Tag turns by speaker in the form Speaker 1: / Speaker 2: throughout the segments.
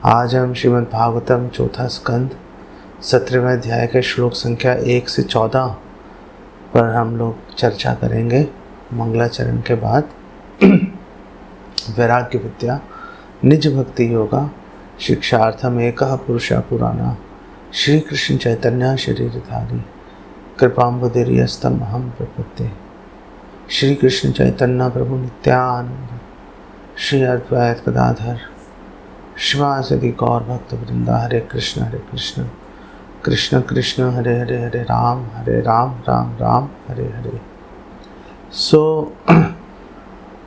Speaker 1: आज हम श्रीमद् भागवतम चौथा स्कंद 17वें अध्याय के श्लोक संख्या 1 से 14 पर हम लोग चर्चा करेंगे। मंगलाचरण के बाद वैराग्य विद्या निज भक्ति योगा शिक्षार्थम एकः पुरुषः पुराणः श्री कृष्ण चैतन्य शरीरधारी कृपाम्बुदिर्यस्तम अहम प्रपद्ये। श्री कृष्ण चैतन्य प्रभु नित्यानंद श्री अद्वैत गदाधर शिवासदि गौर भक्त वृंदा। हरे कृष्ण कृष्ण कृष्ण हरे हरे हरे राम राम राम हरे हरे।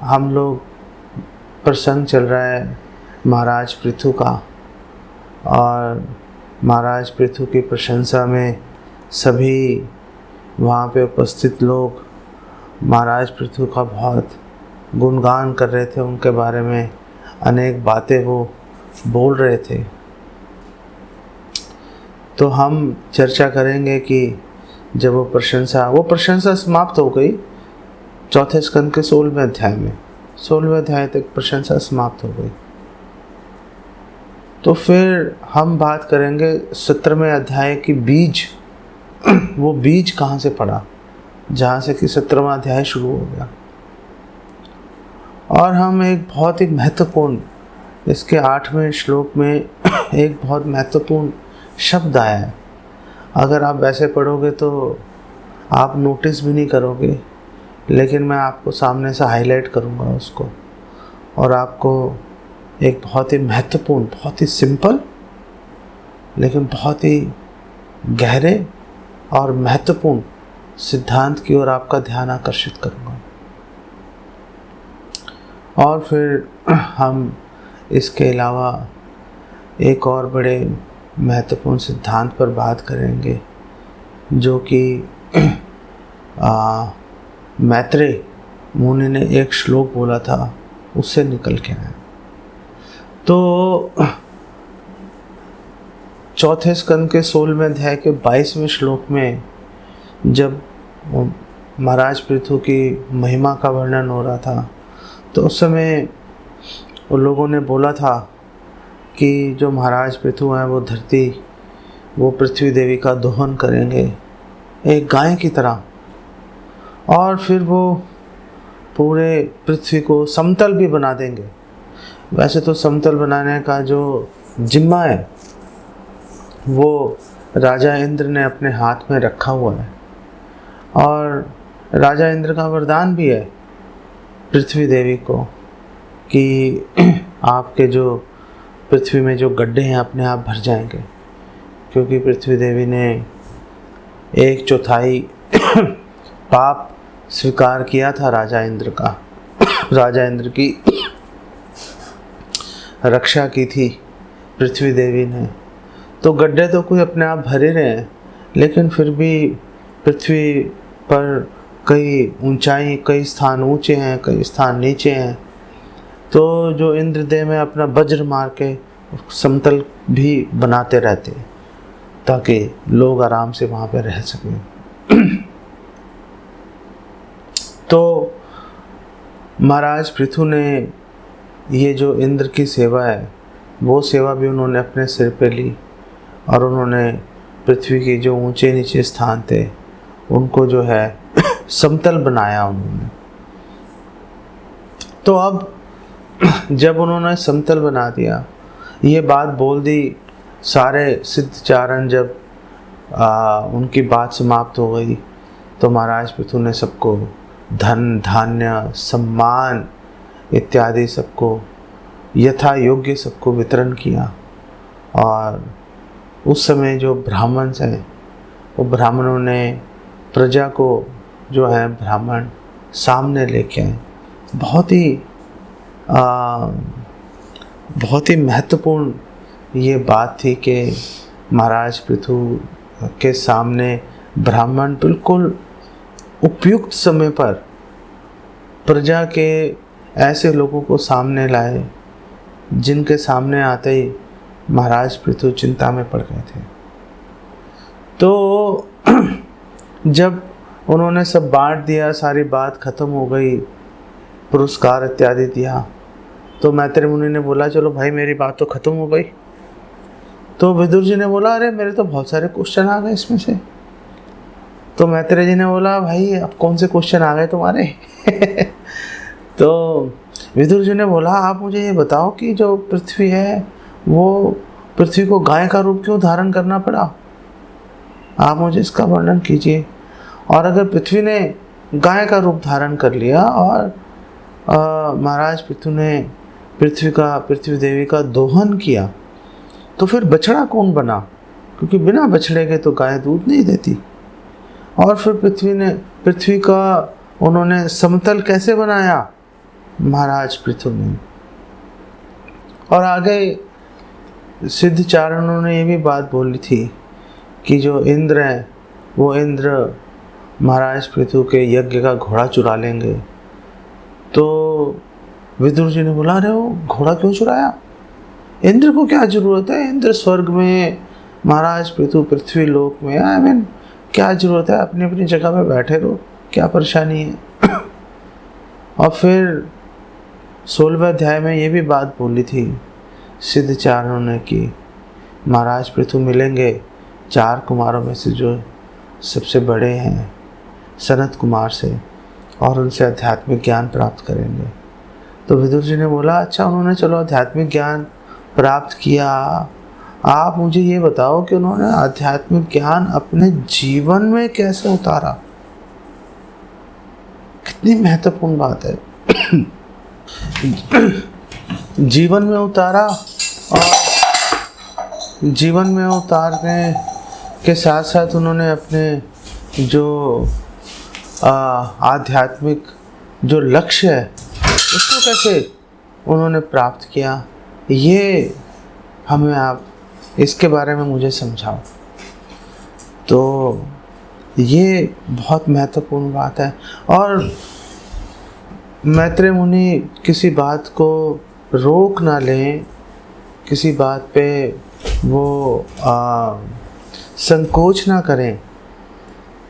Speaker 1: हम लोग प्रसंग चल रहा है महाराज पृथु का, और महाराज पृथु की प्रशंसा में सभी वहाँ पे उपस्थित लोग महाराज पृथु का बहुत गुणगान कर रहे थे। उनके बारे में अनेक बातें वो बोल रहे थे। तो हम चर्चा करेंगे कि जब वो प्रशंसा समाप्त हो गई चौथे स्कंद के 16वें अध्याय में, 16वें अध्याय तक प्रशंसा समाप्त हो गई। तो फिर हम बात करेंगे 17वें अध्याय की बीज, वो बीज कहाँ से पड़ा जहाँ से कि 17वां अध्याय शुरू हो गया। और हम एक बहुत ही महत्वपूर्ण, इसके 8वें श्लोक में एक बहुत महत्वपूर्ण शब्द आया है। अगर आप वैसे पढ़ोगे तो आप नोटिस भी नहीं करोगे, लेकिन मैं आपको सामने से हाईलाइट करूँगा उसको, और आपको एक बहुत ही महत्वपूर्ण, बहुत ही सिंपल लेकिन बहुत ही गहरे और महत्वपूर्ण सिद्धांत की ओर आपका ध्यान आकर्षित करूँगा। और फिर हम इसके अलावा एक और बड़े महत्वपूर्ण सिद्धांत पर बात करेंगे जो कि मैत्रेय मुनि ने एक श्लोक बोला था, उससे निकल के आया। तो चौथे स्कंद के 16वें अध्याय के 22वें श्लोक में जब महाराज पृथु की महिमा का वर्णन हो रहा था, तो उस समय उन लोगों ने बोला था कि जो महाराज पृथु हैं वो पृथ्वी देवी का दोहन करेंगे एक गाय की तरह, और फिर वो पूरे पृथ्वी को समतल भी बना देंगे। वैसे तो समतल बनाने का जो जिम्मा है वो राजा इंद्र ने अपने हाथ में रखा हुआ है, और राजा इंद्र का वरदान भी है पृथ्वी देवी को कि आपके जो पृथ्वी में जो गड्ढे हैं अपने आप भर जाएंगे, क्योंकि पृथ्वी देवी ने 1/4 पाप स्वीकार किया था राजा इंद्र का। राजा इंद्र की रक्षा की थी पृथ्वी देवी ने। तो गड्ढे तो कोई अपने आप भरे रहे हैं, लेकिन फिर भी पृथ्वी पर कई स्थान ऊंचे हैं, कई स्थान नीचे हैं। तो जो इंद्रदेव में अपना वज्र मार के समतल भी बनाते रहते ताकि लोग आराम से वहाँ पे रह सकें। तो महाराज पृथु ने ये जो इंद्र की सेवा है वो सेवा भी उन्होंने अपने सिर पे ली, और उन्होंने पृथ्वी के जो ऊंचे नीचे स्थान थे उनको जो है समतल बनाया उन्होंने। तो अब जब उन्होंने समतल बना दिया, ये बात बोल दी, सारे सिद्धचारण जब उनकी बात समाप्त हो गई तो महाराज पृथु ने सबको धन धान्य सम्मान इत्यादि सबको यथा योग्य सबको वितरण किया। और उस समय जो ब्राह्मण हैं वो ब्राह्मणों ने प्रजा को जो है ब्राह्मण सामने लेके आए। बहुत ही महत्वपूर्ण ये बात थी कि महाराज पृथु के सामने ब्राह्मण बिल्कुल उपयुक्त समय पर प्रजा के ऐसे लोगों को सामने लाए जिनके सामने आते ही महाराज पृथु चिंता में पड़ गए थे। तो जब उन्होंने सब बांट दिया, सारी बात खत्म हो गई, पुरस्कार इत्यादि दिया, तो मैत्रेय मुनि ने बोला चलो भाई मेरी बात तो खत्म हो गई। तो विदुर जी ने बोला अरे मेरे तो बहुत सारे क्वेश्चन आ गए इसमें से। तो मैत्रेय जी ने बोला भाई अब कौन से क्वेश्चन आ गए तुम्हारे? तो विदुर जी ने बोला आप मुझे ये बताओ कि जो पृथ्वी है वो पृथ्वी को गाय का रूप क्यों धारण करना पड़ा? आप मुझे इसका वर्णन कीजिए। और अगर पृथ्वी ने गाय का रूप धारण कर लिया और महाराज पृथु ने पृथ्वी देवी का दोहन किया तो फिर बछड़ा कौन बना? क्योंकि बिना बछड़े के तो गाय दूध नहीं देती। और फिर पृथ्वी का उन्होंने समतल कैसे बनाया? महाराज पृथु ने। और आगे सिद्धचारणों ने ये भी बात बोली थी कि जो इंद्र हैं वो इंद्र महाराज पृथु के यज्ञ का घोड़ा चुरा लेंगे। तो विदुर जी ने बोला अरे वो घोड़ा क्यों चुराया? इंद्र को क्या जरूरत है? इंद्र स्वर्ग में, महाराज पृथु पृथ्वी लोक में, आई मीन क्या जरूरत है? अपनी अपनी जगह पे बैठे रहो, क्या परेशानी है? और फिर 16वें अध्याय में ये भी बात बोली थी सिद्धचारणों ने कि महाराज पृथु मिलेंगे 4 कुमारों में से जो सबसे बड़े हैं सनत कुमार से, और उनसे आध्यात्मिक ज्ञान प्राप्त करेंगे। तो विदुर जी ने बोला अच्छा उन्होंने चलो आध्यात्मिक ज्ञान प्राप्त किया, आप मुझे ये बताओ कि उन्होंने आध्यात्मिक ज्ञान अपने जीवन में कैसे उतारा? कितनी महत्वपूर्ण बात है। जीवन में उतारा, और जीवन में उतारने के साथ साथ उन्होंने अपने जो आध्यात्मिक जो लक्ष्य है उसको कैसे उन्होंने प्राप्त किया, ये हमें आप इसके बारे में मुझे समझाओ। तो ये बहुत महत्वपूर्ण बात है। और मैत्रेय मुनि किसी बात को रोक ना लें, किसी बात पे वो संकोच ना करें।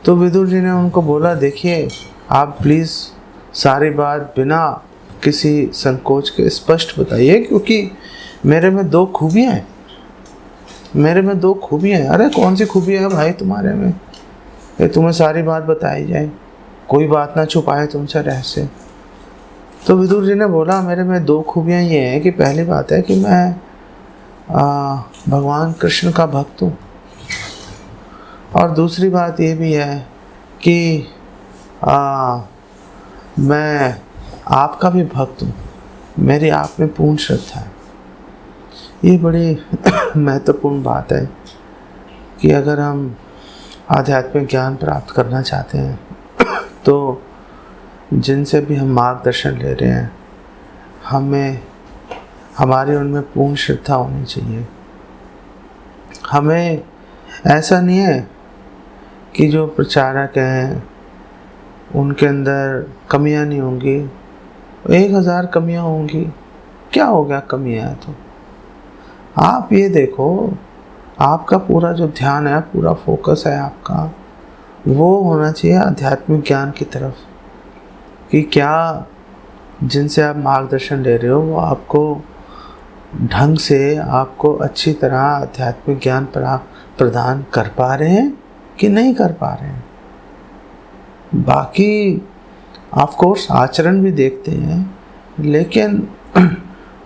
Speaker 1: तो विदुर जी ने उनको बोला देखिए आप प्लीज़ सारी बात बिना किसी संकोच के स्पष्ट बताइए, क्योंकि मेरे में 2 खूबियाँ हैं। मेरे में 2 खूबियाँ हैं। अरे कौन सी खूबी है भाई तुम्हारे में? ये तुम्हें सारी बात बताई जाए, कोई बात ना छुपाए तुमसे रहस्य। तो विदुर जी ने बोला मेरे में 2 खूबियाँ ये हैं कि पहली बात है कि मैं भगवान कृष्ण का भक्त हूँ, और दूसरी बात ये भी है कि मैं आपका भी भक्त हूँ, मेरी आप में पूर्ण श्रद्धा है। ये बड़ी महत्वपूर्ण बात है कि अगर हम आध्यात्मिक ज्ञान प्राप्त करना चाहते हैं तो जिनसे भी हम मार्गदर्शन ले रहे हैं हमें हमारी उनमें पूर्ण श्रद्धा होनी चाहिए। हमें ऐसा नहीं है कि जो प्रचारक हैं उनके अंदर कमियां नहीं होंगी, 1000 कमियां होंगी, क्या हो गया कमियां है तो? आप ये देखो आपका पूरा जो ध्यान है, पूरा फोकस है आपका, वो होना चाहिए आध्यात्मिक ज्ञान की तरफ, कि क्या जिनसे आप मार्गदर्शन ले रहे हो वो आपको ढंग से, आपको अच्छी तरह आध्यात्मिक ज्ञान प्रदान कर पा रहे हैं कि नहीं कर पा रहे हैं। बाकी ऑफ कोर्स आचरण भी देखते हैं, लेकिन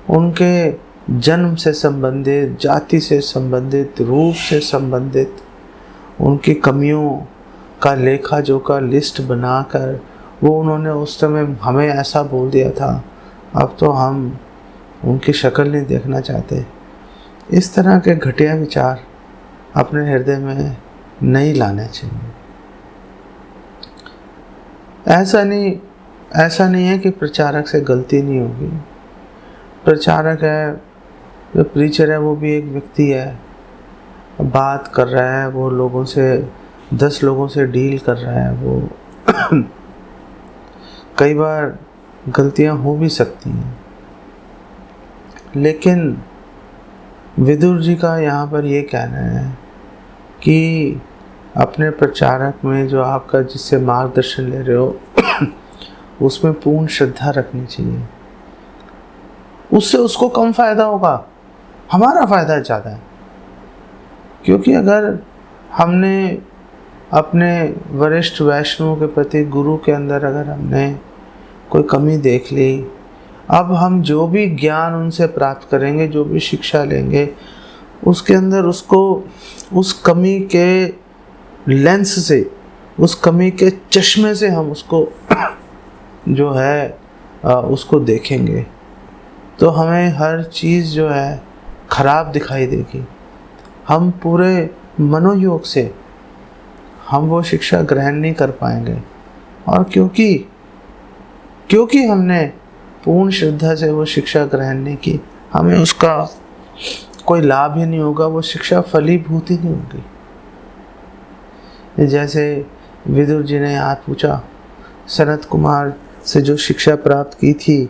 Speaker 1: उनके जन्म से संबंधित, जाति से संबंधित, रूप से संबंधित उनकी कमियों का लेखा जोखा लिस्ट बनाकर वो उन्होंने उस समय हमें ऐसा बोल दिया था, अब तो हम उनकी शक्ल नहीं देखना चाहते। इस तरह के घटिया विचार अपने हृदय में नहीं लाने चाहिए। ऐसा नहीं है कि प्रचारक से गलती नहीं होगी। प्रचारक है, जो प्रीचर है वो भी एक व्यक्ति है, बात कर रहा है, वो लोगों से 10 लोगों से डील कर रहा है, वो कई बार गलतियां हो भी सकती हैं। लेकिन विदुर जी का यहाँ पर ये कहना है कि अपने प्रचारक में जो आपका जिससे मार्गदर्शन ले रहे हो उसमें पूर्ण श्रद्धा रखनी चाहिए। उससे उसको कम फायदा होगा, हमारा फायदा ज़्यादा है। क्योंकि अगर हमने अपने वरिष्ठ वैष्णव के प्रति, गुरु के अंदर अगर हमने कोई कमी देख ली, अब हम जो भी ज्ञान उनसे प्राप्त करेंगे, जो भी शिक्षा लेंगे, उसके अंदर उसको उस कमी के लेंस से, उस कमी के चश्मे से हम उसको जो है उसको देखेंगे, तो हमें हर चीज़ जो है खराब दिखाई देगी। हम पूरे मनोयोग से हम वो शिक्षा ग्रहण नहीं कर पाएंगे। और क्योंकि हमने पूर्ण श्रद्धा से वो शिक्षा ग्रहण नहीं की, हमें उसका कोई लाभ ही नहीं होगा, वो शिक्षा फलीभूत ही नहीं होगी। जैसे विदुर जी ने हाथ पूछा, सनत कुमार से जो शिक्षा प्राप्त की थी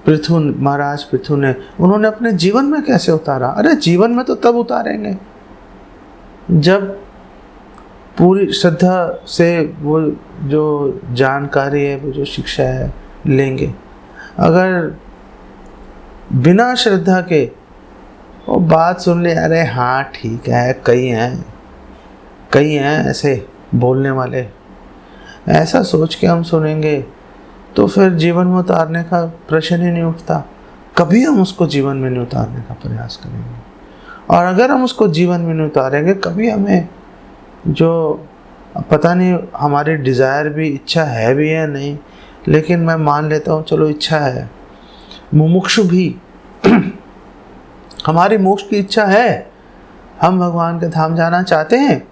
Speaker 1: पृथु, महाराज पृथु ने, उन्होंने अपने जीवन में कैसे उतारा? अरे जीवन में तो तब उतारेंगे जब पूरी श्रद्धा से वो जो जानकारी है, वो जो शिक्षा है लेंगे। अगर बिना श्रद्धा के वो बात सुन ले, अरे हाँ ठीक है, कई हैं ऐसे बोलने वाले, ऐसा सोच के हम सुनेंगे, तो फिर जीवन में उतारने का प्रश्न ही नहीं उठता। कभी हम उसको जीवन में नहीं उतारने का प्रयास करेंगे। और अगर हम उसको जीवन में नहीं उतारेंगे, कभी हमें जो पता नहीं हमारी डिज़ायर भी, इच्छा है भी या नहीं, लेकिन मैं मान लेता हूँ चलो इच्छा है, मुमुक्षु भी हमारी मोक्ष की इच्छा है, हम भगवान के धाम जाना चाहते हैं,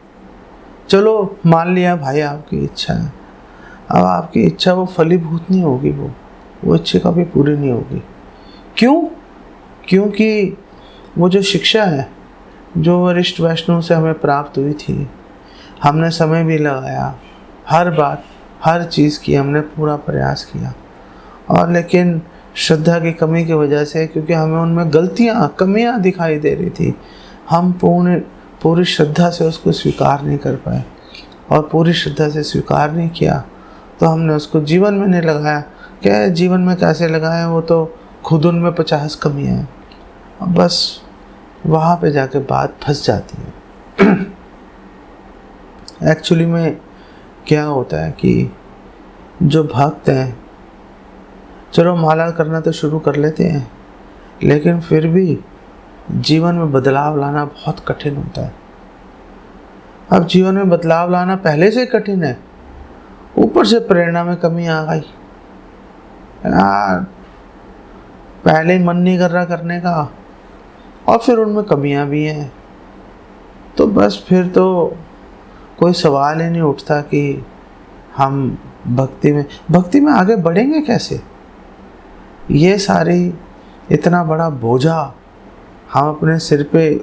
Speaker 1: चलो मान लिया भाई आपकी इच्छा है। अब आपकी इच्छा वो फलीभूत नहीं होगी, वो इच्छा कभी पूरी नहीं होगी। क्यों? क्योंकि वो जो शिक्षा है, जो वरिष्ठ वैष्णव से हमें प्राप्त हुई थी, हमने समय भी लगाया, हर बात, हर चीज़ की हमने पूरा प्रयास किया, और लेकिन श्रद्धा की कमी की वजह से, क्योंकि हमें उनमें कमियां दिखाई दे रही थी, हम पूरी श्रद्धा से उसको स्वीकार नहीं कर पाए। और पूरी श्रद्धा से स्वीकार नहीं किया तो हमने उसको जीवन में नहीं लगाया। क्या जीवन में कैसे लगाया? वो तो खुद उनमें 50 कमियां हैं, अब बस वहाँ पे जाके बात फंस जाती है। एक्चुअली में क्या होता है कि जो भक्त हैं, चलो माला करना तो शुरू कर लेते हैं, लेकिन फिर भी जीवन में बदलाव लाना बहुत कठिन होता है। अब जीवन में बदलाव लाना पहले से कठिन है, ऊपर से प्रेरणा में कमी आ गई यार, पहले ही मन नहीं कर रहा करने का, और फिर उनमें कमियां भी हैं, तो बस फिर तो कोई सवाल ही नहीं उठता कि हम भक्ति में आगे बढ़ेंगे कैसे। ये सारी इतना बड़ा बोझा हम अपने सिर पे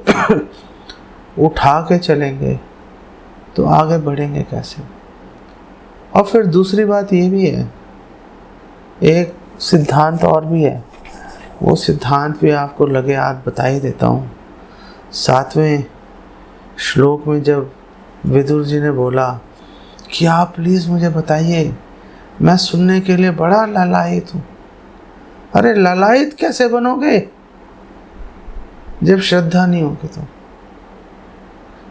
Speaker 1: उठा के चलेंगे तो आगे बढ़ेंगे कैसे। और फिर दूसरी बात ये भी है, एक सिद्धांत और भी है, वो सिद्धांत भी आपको लगे हाथ बता ही देता हूँ। 7वें श्लोक में जब विदुर जी ने बोला कि आप प्लीज़ मुझे बताइए, मैं सुनने के लिए बड़ा लालायित हूँ। अरे लालायित कैसे बनोगे जब श्रद्धा नहीं होगी? तो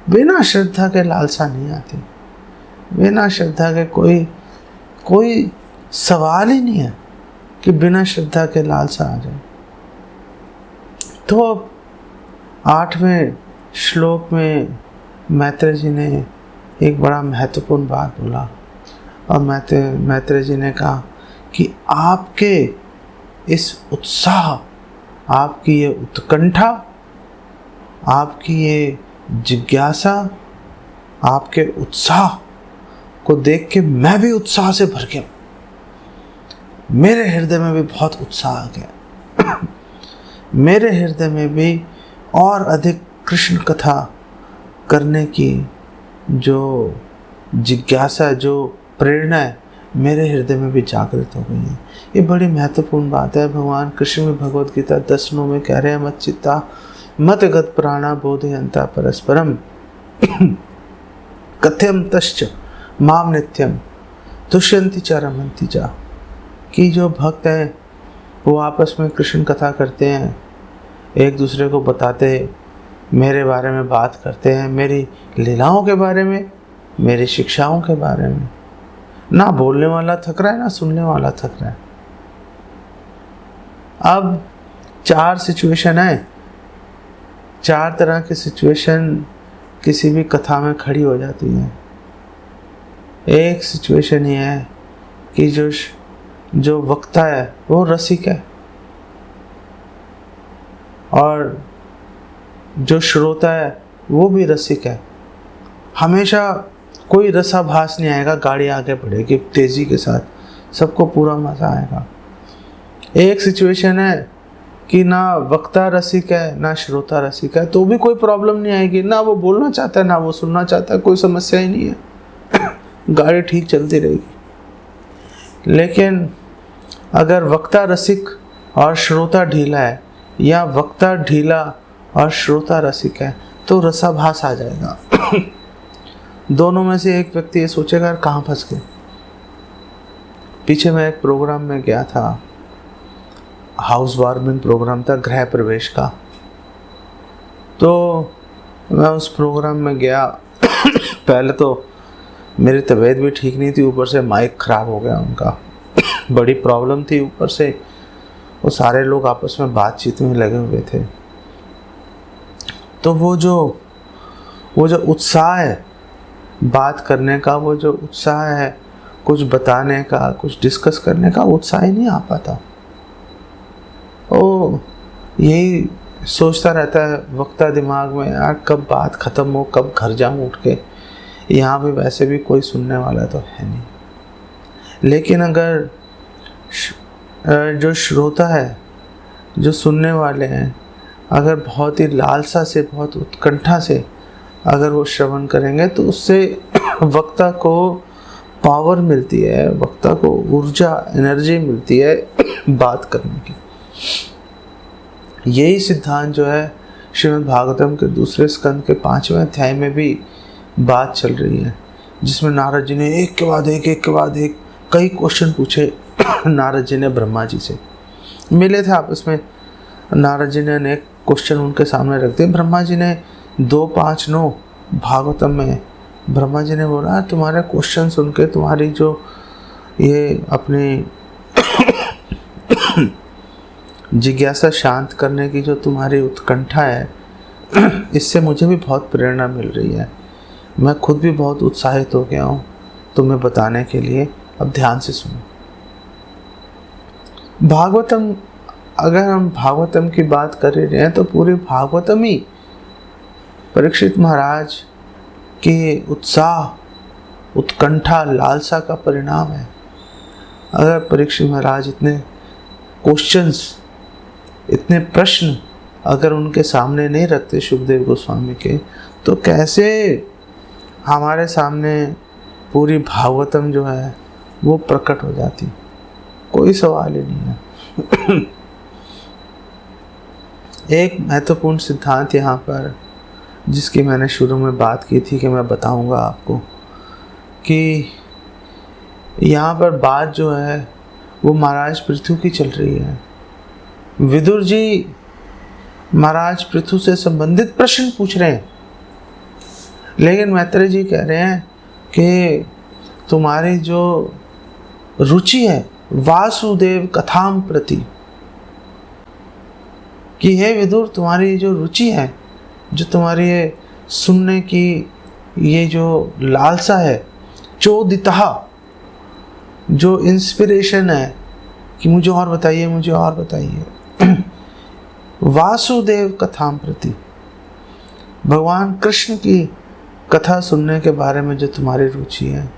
Speaker 1: बिना श्रद्धा के लालसा नहीं आती, बिना श्रद्धा के कोई सवाल ही नहीं है कि बिना श्रद्धा के लालसा आ जाए। तो अब 8वें श्लोक में मैत्रेय जी ने एक बड़ा महत्वपूर्ण बात बोला, और मैत्रेय जी ने कहा कि आपके इस उत्साह, आपकी ये उत्कंठा, आपकी ये जिज्ञासा, आपके उत्साह को देख के मैं भी उत्साह से भर गया, मेरे हृदय में भी बहुत उत्साह आ गया। मेरे हृदय में भी और अधिक कृष्ण कथा करने की जो जिज्ञासा, जो प्रेरणा है, मेरे हृदय में भी जागृत हो गई है। ये बड़ी महत्वपूर्ण बात है। भगवान कृष्ण में भगवद गीता 10:9 में कह रहे हैं, मत चित्ता मत गत प्राणा बोधयंता परस्परम कथ्यम तश्च माम नित्यम तुष्यंति च रमन्ति च। कि जो भक्त है वो आपस में कृष्ण कथा करते हैं, एक दूसरे को बताते, मेरे बारे में बात करते हैं, मेरी लीलाओं के बारे में, मेरी शिक्षाओं के बारे में। ना बोलने वाला थक रहा है, ना सुनने वाला थक रहा है। अब 4 सिचुएशन है, 4 तरह की सिचुएशन किसी भी कथा में खड़ी हो जाती है। एक सिचुएशन ये है कि जो वक्ता है वो रसिक है, और जो श्रोता है वो भी रसिक है। हमेशा कोई रसाभास नहीं आएगा, गाड़ी आगे बढ़ेगी तेज़ी के साथ, सबको पूरा मज़ा आएगा। एक सिचुएशन है कि ना वक्ता रसिक है ना श्रोता रसिक है, तो भी कोई प्रॉब्लम नहीं आएगी, ना वो बोलना चाहता है ना वो सुनना चाहता है, कोई समस्या ही नहीं है, गाड़ी ठीक चलती रहेगी। लेकिन अगर वक्ता रसिक और श्रोता ढीला है, या वक्ता ढीला और श्रोता रसिक है, तो रसाभास आ जाएगा। दोनों में से एक व्यक्ति ये सोचेगा यार कहाँ फंस गए। पीछे मैं एक प्रोग्राम में गया था, हाउस वार्मिंग प्रोग्राम था, गृह प्रवेश का। तो मैं उस प्रोग्राम में गया। पहले तो मेरी तबीयत भी ठीक नहीं थी, ऊपर से माइक ख़राब हो गया उनका, बड़ी प्रॉब्लम थी। ऊपर से वो सारे लोग आपस में बातचीत में लगे हुए थे। तो वो जो उत्साह है बात करने का, वो जो उत्साह है कुछ बताने का, कुछ डिस्कस करने का, उत्साह ही नहीं आ पाता। ओ यही सोचता रहता है वक्ता दिमाग में, यार कब बात ख़त्म हो, कब घर जाऊँ उठ के, यहाँ भी वैसे भी कोई सुनने वाला तो है नहीं। लेकिन अगर जो श्रोता है, जो सुनने वाले हैं, अगर बहुत ही लालसा से, बहुत उत्कंठा से अगर वो श्रवण करेंगे, तो उससे वक्ता को पावर मिलती है, वक्ता को ऊर्जा, एनर्जी मिलती है बात करने की। यही सिद्धांत जो है श्रीमद् भागवतम के दूसरे स्कंद के 5वें अध्याय में भी बात चल रही है, जिसमें नारद जी ने एक के बाद एक कई क्वेश्चन पूछे। नारद जी ने ब्रह्मा जी से मिले थे आपस में, नारद जी ने अनेक क्वेश्चन उनके सामने रख दिए। ब्रह्मा जी ने 2:5-9 भागवतम में ब्रह्मा जी ने बोला, तुम्हारे क्वेश्चन सुन के, तुम्हारी जो ये अपनी जिज्ञासा शांत करने की जो तुम्हारी उत्कंठा है, इससे मुझे भी बहुत प्रेरणा मिल रही है। मैं खुद भी बहुत उत्साहित हो गया हूँ तुम्हें बताने के लिए। अब ध्यान से सुनो। भागवतम, अगर हम भागवतम की बात कर रहे हैं तो पूरी भागवतम ही परीक्षित महाराज के उत्साह, उत्कंठा, लालसा का परिणाम है। अगर परीक्षित महाराज इतने क्वेश्चंस, इतने प्रश्न अगर उनके सामने नहीं रखते सुखदेव गोस्वामी के, तो कैसे हमारे सामने पूरी भागवतम जो है वो प्रकट हो जाती। कोई सवाल ही नहीं है। एक महत्वपूर्ण सिद्धांत यहाँ पर, जिसकी मैंने शुरू में बात की थी कि मैं बताऊंगा आपको, कि यहाँ पर बात जो है वो महाराज पृथु की चल रही है। विदुर जी महाराज पृथु से संबंधित प्रश्न पूछ रहे हैं, लेकिन मैत्रेय जी कह रहे हैं कि तुम्हारी जो रुचि है वासुदेव कथाम प्रति, कि हे विदुर, तुम्हारी जो रुचि है, जो तुम्हारी ये सुनने की ये जो लालसा है, चोदितः, जो इंस्पिरेशन है कि मुझे और बताइए, मुझे और बताइए, वासुदेव कथाम प्रति, भगवान कृष्ण की कथा सुनने के बारे में जो तुम्हारी रुचि है।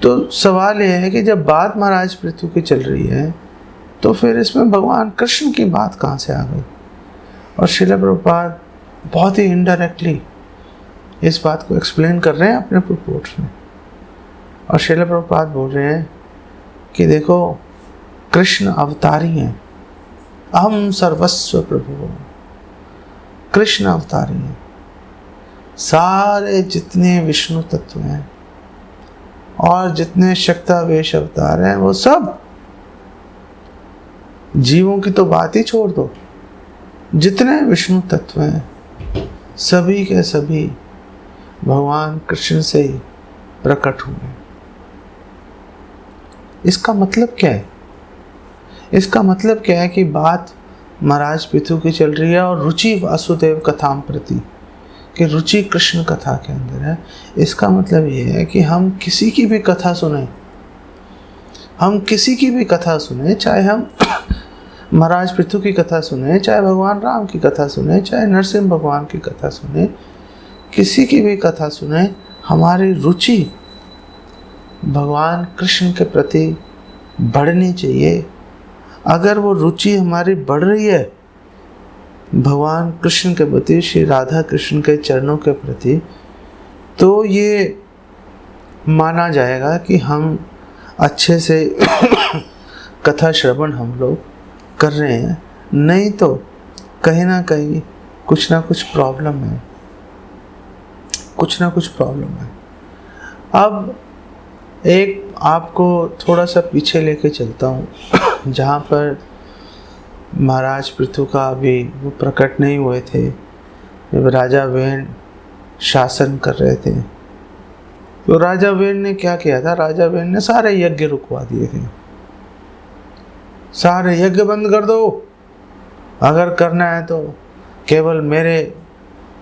Speaker 1: तो सवाल यह है कि जब बात महाराज पृथु की चल रही है, तो फिर इसमें भगवान कृष्ण की बात कहाँ से आ गई? और श्रील प्रभुपाद बहुत ही इनडायरेक्टली इस बात को एक्सप्लेन कर रहे हैं अपने प्रपोर्ट्स में। और श्रील प्रभुपाद बोल रहे हैं कि देखो, कृष्ण अवतारी हैं, अहम सर्वस्व प्रभु, कृष्ण अवतारी हैं। सारे जितने विष्णु तत्व हैं और जितने शक्तावेश अवतार हैं, वो सब जीवों की तो बात ही छोड़ दो, जितने विष्णु तत्व हैं सभी के सभी भगवान कृष्ण से ही प्रकट हुए। इसका मतलब क्या है? इसका मतलब क्या है कि बात महाराज पृथु की चल रही है और रुचि वासुदेव कथाम प्रति, कि रुचि कृष्ण कथा के अंदर है। इसका मतलब ये है कि हम किसी की भी कथा सुने, हम किसी की भी कथा सुने, चाहे हम महाराज पृथु की कथा सुने, चाहे भगवान राम की कथा सुने, चाहे नरसिंह भगवान की कथा सुने, किसी की भी कथा सुने, हमारी रुचि भगवान कृष्ण के प्रति बढ़नी चाहिए। अगर वो रुचि हमारी बढ़ रही है भगवान कृष्ण के प्रति, श्री राधा कृष्ण के चरणों के प्रति, तो ये माना जाएगा कि हम अच्छे से कथा श्रवण हम लोग कर रहे हैं। नहीं तो कहीं ना कहीं कुछ ना कुछ प्रॉब्लम है, कुछ ना कुछ प्रॉब्लम है। अब एक आपको थोड़ा सा पीछे लेके चलता हूँ जहाँ पर महाराज पृथु का अभी वो प्रकट नहीं हुए थे, जब राजा वेन शासन कर रहे थे। तो राजा वेन ने क्या किया था? राजा वेन ने सारे यज्ञ रुकवा दिए थे। सारे यज्ञ बंद कर दो, अगर करना है तो केवल मेरे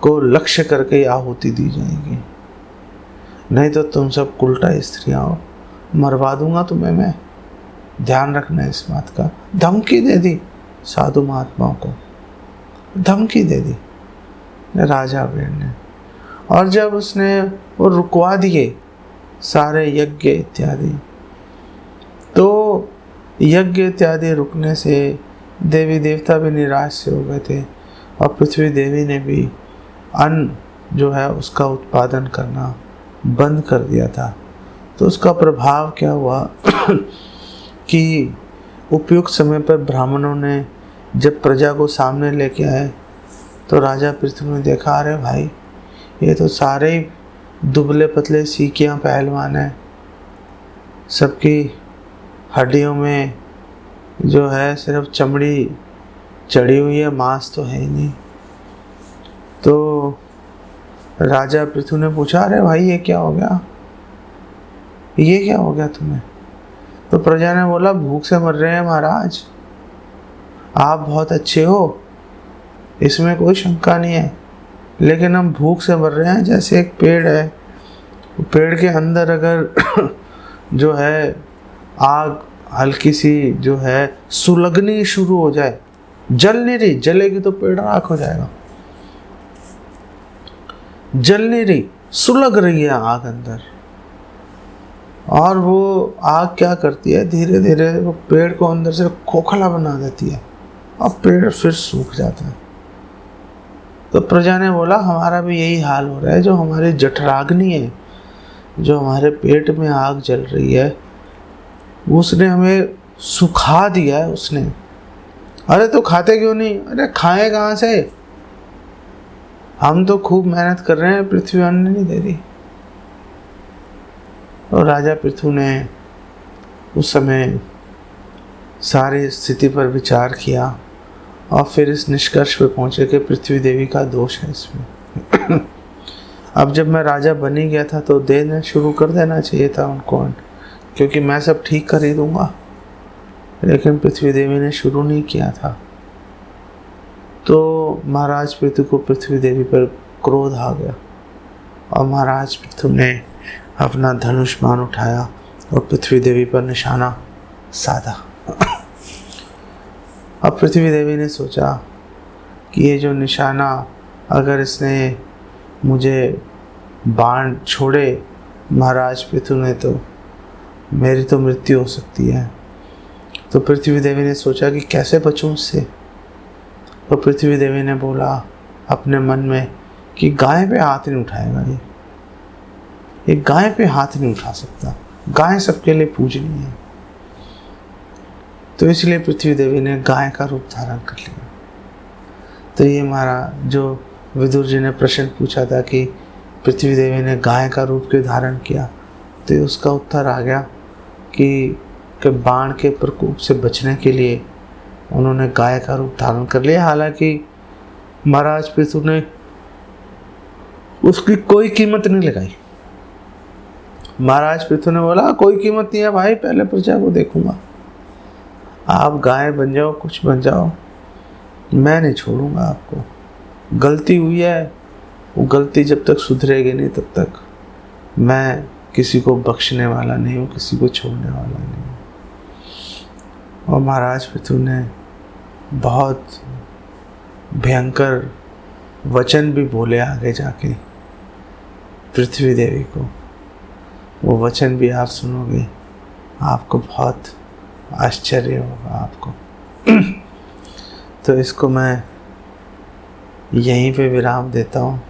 Speaker 1: को लक्ष्य करके आहुति दी जाएगी, नहीं तो तुम सब उल्टा स्त्रियां हो, मरवा दूंगा तुम्हें मैं। ध्यान रखना इस बात का। धमकी दे दी साधु महात्माओं को, धमकी दे दी राजा वेन ने। और जब उसने वो रुकवा दिए सारे यज्ञ इत्यादि, तो यज्ञ इत्यादि रुकने से देवी देवता भी निराश से हो गए थे और पृथ्वी देवी ने भी अन्न जो है उसका उत्पादन करना बंद कर दिया था। तो उसका प्रभाव क्या हुआ कि उपयुक्त समय पर ब्राह्मणों ने जब प्रजा को सामने लेके आए तो राजा पृथ्वी ने देखा, अरे भाई ये तो सारे ही दुबले पतले सीकियाँ पहलवान हैं, सबकी हड्डियों में जो है सिर्फ चमड़ी चढ़ी हुई है, मांस तो है ही नहीं। तो राजा पृथु ने पूछा, अरे भाई ये क्या हो गया, ये क्या हो गया तुम्हें? तो प्रजा ने बोला, भूख से मर रहे हैं महाराज, आप बहुत अच्छे हो, इसमें कोई शंका नहीं है, लेकिन हम भूख से मर रहे हैं। जैसे एक पेड़ है, पेड़ के अंदर अगर जो है आग हल्की सी जो है सुलगनी शुरू हो जाए, जल नहीं रही, जलेगी तो पेड़ राख हो जाएगा। जल नहीं रही, सुलग रही है आग अंदर, और वो आग क्या करती है, धीरे धीरे वो पेड़ को अंदर से खोखला बना देती है और पेड़ फिर सूख जाता है। तो प्रजा ने बोला, हमारा भी यही हाल हो रहा है, जो हमारी जठराग्नि है, जो हमारे पेट में आग जल रही है, उसने हमें सुखा दिया है उसने। अरे तो खाते क्यों नहीं? अरे खाएं कहाँ से, हम तो खूब मेहनत कर रहे हैं, पृथ्वी अन्न नहीं दे रही। और राजा पृथु ने उस समय सारी स्थिति पर विचार किया और फिर इस निष्कर्ष पे पहुंचे कि पृथ्वी देवी का दोष है इसमें। अब जब मैं राजा बन ही गया था तो देना शुरू कर देना चाहिए था उनको, क्योंकि मैं सब ठीक कर ही दूंगा, लेकिन पृथ्वी देवी ने शुरू नहीं किया था। तो महाराज पृथु को पृथ्वी देवी पर क्रोध आ गया और महाराज पृथु ने अपना धनुष बाण उठाया और पृथ्वी देवी पर निशाना साधा। अब पृथ्वी देवी ने सोचा कि ये जो निशाना, अगर इसने मुझे बाण छोड़े महाराज पृथु ने, तो मेरी तो मृत्यु हो सकती है। तो पृथ्वी देवी ने सोचा कि कैसे बचूं इससे। तो पृथ्वी देवी ने बोला अपने मन में कि गाय पे हाथ नहीं उठाएगा ये गाय पे हाथ नहीं उठा सकता, गाय सबके लिए पूजनीय है। तो इसलिए पृथ्वी देवी ने गाय का रूप धारण कर लिया। तो ये हमारा जो विदुर जी ने प्रश्न पूछा था कि पृथ्वी देवी ने गाय का रूप क्यों धारण किया, तो उसका उत्तर आ गया कि बाण के प्रकोप से बचने के लिए उन्होंने गाय का रूप धारण कर लिया। हालांकि महाराज पृथु ने उसकी कोई कीमत नहीं लगाई। महाराज पृथु ने बोला कोई कीमत नहीं है भाई, पहले प्रजा को देखूंगा, आप गाय बन जाओ, कुछ बन जाओ, मैं नहीं छोड़ूंगा आपको। गलती हुई है, वो गलती जब तक सुधरेगी नहीं तब तक मैं किसी को बख्शने वाला नहीं हूँ, किसी को छोड़ने वाला नहीं हूँ। और महाराज पृथु ने बहुत भयंकर वचन भी बोले आगे जाके पृथ्वी देवी को। वो वचन भी आप सुनोगे, आपको बहुत आश्चर्य होगा आपको। तो इसको मैं यहीं पे विराम देता हूँ।